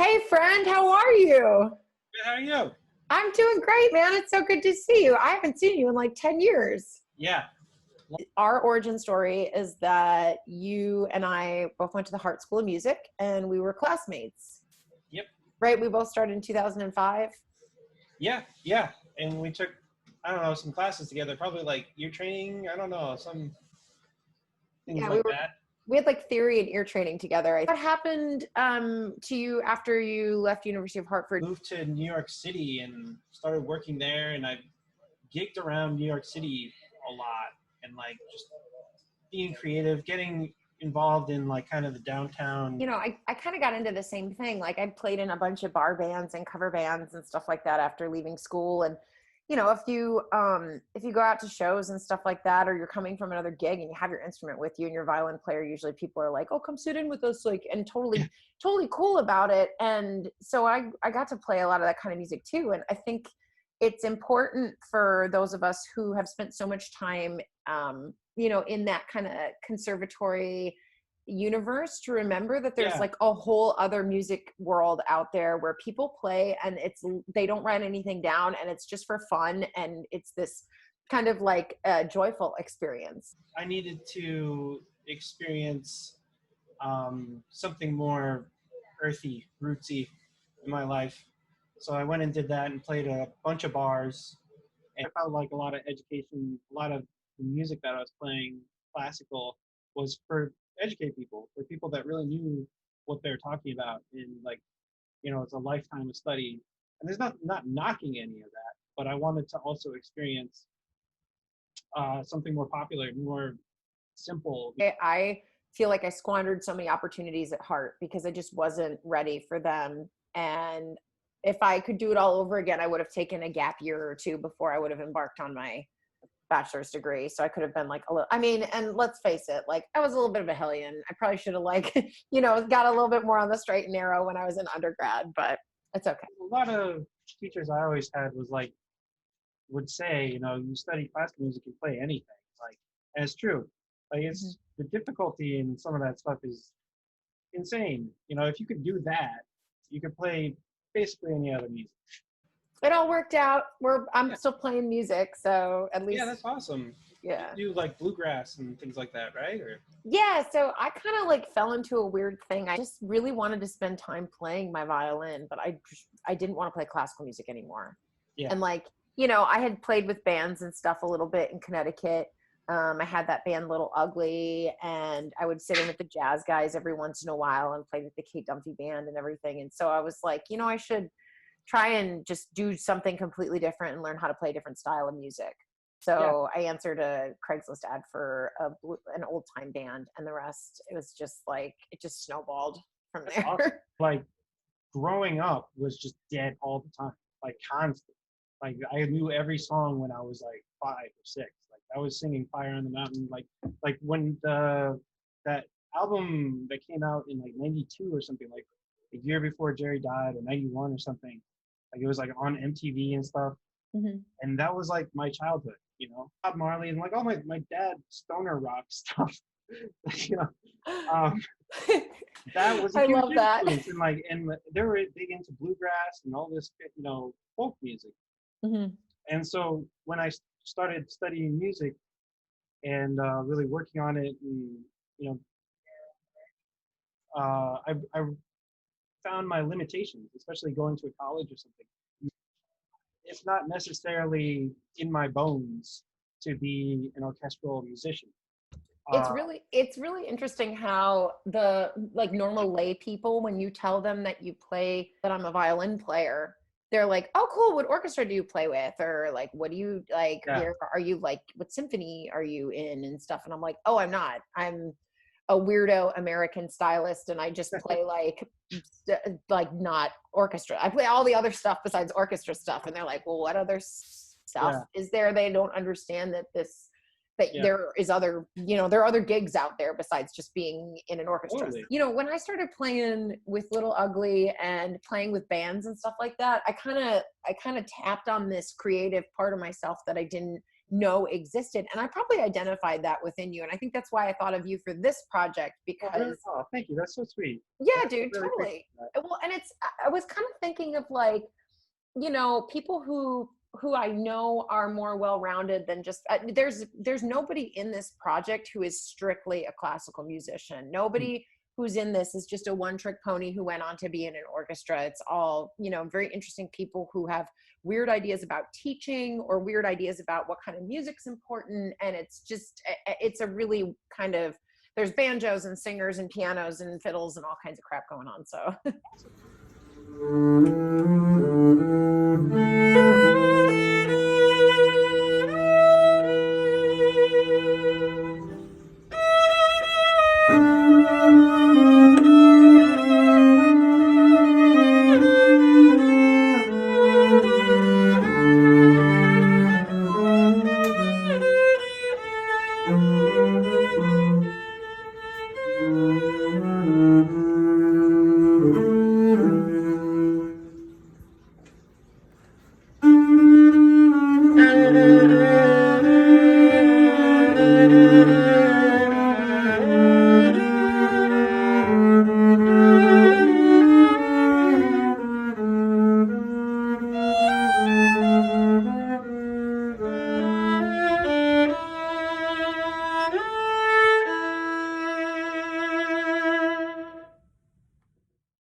Hey friend, how are you? Good, how are you? I'm doing great, man. It's so good to see you. I haven't seen you in like 10 years. Yeah. Our origin story is that you and I both went to the Hartt School of Music and we were classmates, Yep. right? We both started in 2005. Yeah. And we took, I don't know, some classes together, probably like ear training, I don't know, some things Yeah, like that. we had like theory and ear training together. What happened to you after you left University of Hartford? Moved to New York City and started working there, and I gigged around New York City a lot and like just being creative, getting involved in like kind of the downtown. You know, I kind of got into the same thing. Like I played in a bunch of bar bands and cover bands and stuff like that after leaving school. And, you know, if you go out to shows and stuff like that, or you're coming from another gig and you have your instrument with you and your violin player, usually people are like, oh, come sit in with us, like, and totally cool about it. And so I got to play a lot of that kind of music too. And I think it's important for those of us who have spent so much time, you know, in that kind of conservatory universe to remember that there's like a whole other music world out there where people play and they don't write anything down and it's just for fun and it's this kind of like a joyful experience. I needed to experience something more earthy, rootsy in my life. So I went and did that and played a bunch of bars. And I felt like a lot of education, a lot of the music that I was playing, classical, was for educate people, for people that really knew what they're talking about. And like, you know, it's a lifetime of study. And there's not knocking any of that, but I wanted to also experience something more popular, more simple. I feel like I squandered so many opportunities at Hartt because I just wasn't ready for them. And if I could do it all over again, I would have taken a gap year or two before I would have embarked on my bachelor's degree. So I could have been like a little, I mean, and let's face it, like I was a little bit of a hellion. I probably should have like, you know, got a little bit more on the straight and narrow when I was in undergrad, but it's okay. A lot of teachers I always had was like, would say, you know, you study classical music, you play anything. Like, and it's true. Like it's the difficulty in some of that stuff is insane. You know, if you could do that, you could play basically any other music. It all worked out. I'm still playing music, so at least. Yeah, that's awesome. Yeah. You do like bluegrass and things like that, right? Or yeah, so I kind of like fell into a weird thing. I just really wanted to spend time playing my violin, but I didn't want to play classical music anymore. Yeah. And like, you know, I had played with bands and stuff a little bit in Connecticut. I had that band Little Ugly, and I would sit in with the jazz guys every once in a while and play with the Kate Dunphy band and everything. And so I was like, you know, I should try and just do something completely different and learn how to play a different style of music. So I answered a Craigslist ad for an old time band, and the rest, it was just like, it just snowballed from there. awesome. Like growing up was just dead all the time, like constant. Like I knew every song when I was like 5 or 6. Like I was singing Fire on the Mountain. Like when that album that came out in like 92 or something, like a year before Jerry died, or 91 or something. Like it was like on MTV and stuff. And that was like my childhood, you know, Bob Marley and like all my dad stoner rock stuff, you know. That was a huge influence. And like, and they were big into bluegrass and all this, you know, folk music. And so when I started studying music and really working on it, and you know, I found my limitations, especially going to a college or something. It's not necessarily in my bones to be an orchestral musician. It's really interesting how the like normal lay people, when you tell them that I'm a violin player, they're like, oh cool, what orchestra do you play with? Or like, what do you like, where are you, like what symphony are you in and stuff? And I'm like, oh, I'm not. I'm a weirdo American stylist and I just play like not orchestra. I play all the other stuff besides orchestra stuff. And they're like, well, what other stuff is there? They don't understand that there is other, you know, there are other gigs out there besides just being in an orchestra. Totally. You know, when I started playing with Little Ugly and playing with bands and stuff like that, I kind of tapped on this creative part of myself that I didn't know existed. And I probably identified that within you. And I think that's why I thought of you for this project, because Oh, thank you. That's so sweet. yeah, I dude, really totally. appreciate that. Well, and I was kind of thinking of like, people who I know are more well-rounded than just there's nobody in this project who is strictly a classical musician. Nobody who's in this is just a one-trick pony who went on to be in an orchestra. It's all, very interesting people who have weird ideas about teaching or weird ideas about what kind of music's important. And it's a really kind of, there's banjos and singers and pianos and fiddles and all kinds of crap going on. So